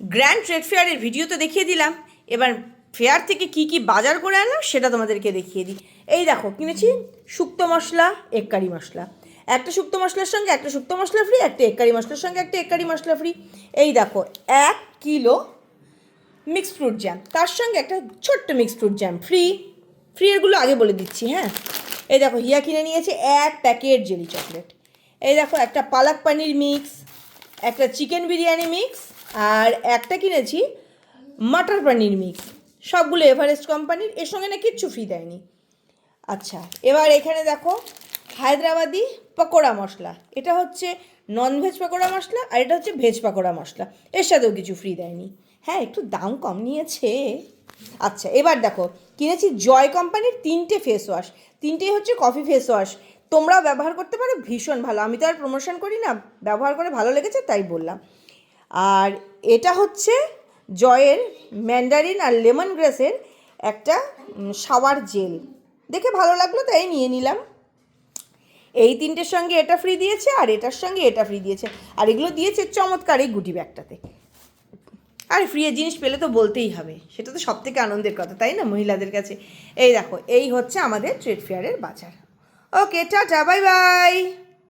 Grand trade ফেয়ারের video তো দেখিয়ে দিলাম, এবার ফেয়ার থেকে কি কি বাজার করে আনলাম সেটা তোমাদেরকে দেখিয়ে দিই। এই দেখো কিনেছি শুক্তো মশলা, এগ কারি মশলা। একটা শুক্তো মশলার সঙ্গে একটা শুক্তো মশলা ফ্রি, একটা এগ কারি মশলার সঙ্গে একটা এগ কারি মশলা ফ্রি। এই দেখো 1 কিলো মিক্সড ফ্রুট জ্যাম, তার সঙ্গে একটা ছোট্ট mixed fruit jam free. Free এরগুলো আগে বলে দিচ্ছি, হ্যাঁ। এই দেখো হিয়া কিনে নিয়েছে 1 প্যাকেট জেলি চকলেট। এই দেখো একটা পালক পানির মিক্স, একটা চিকেন বিরিয়ানি মিক্স, আর একটা কিনেছি মটর পনির মিক্স। সবগুলো এভারেস্ট কোম্পানির, এর সঙ্গে না কিচ্ছু ফ্রি দেয়নি। আচ্ছা, এবার এখানে দেখো হায়দ্রাবাদি পকোড়া মশলা, এটা হচ্ছে ননভেজ পকোড়া মশলা, আর এটা হচ্ছে ভেজ পকোড়া মশলা, এর সাথেও কিছু ফ্রি দেয়নি। হ্যাঁ, একটু দাম কম নিয়েছে। আচ্ছা, এবার দেখো কিনেছি জয় কোম্পানির 3টে ফেস ওয়াশ। 3টেই হচ্ছে কফি ফেস ওয়াশ, তোমরাও ব্যবহার করতে পারো, ভীষণ ভালো। আমি তো আর প্রমোশন করি না, ব্যবহার করে ভালো লেগেছে তাই বললাম। আর এটা হচ্ছে জয়ের ম্যান্ডারিন আর লেমন গ্রাসের একটা শাওয়ার জেল, দেখে ভালো লাগলো তাই নিয়ে নিলাম। এই 3টের সঙ্গে এটা ফ্রি দিয়েছে, আর এটার সঙ্গে এটা ফ্রি দিয়েছে, আর এগুলো দিয়েছে চমৎকার এই গুটি ব্যাগটাতে। আর ফ্রি জিনিস পেলে তো বলতেই হবে, সেটা তো সব থেকে আনন্দের কথা, তাই না মহিলাদের কাছে। এই দেখো এই হচ্ছে আমাদের ট্রেড ফেয়ারের বাজার। ওকে, টাটা, বাই বাই।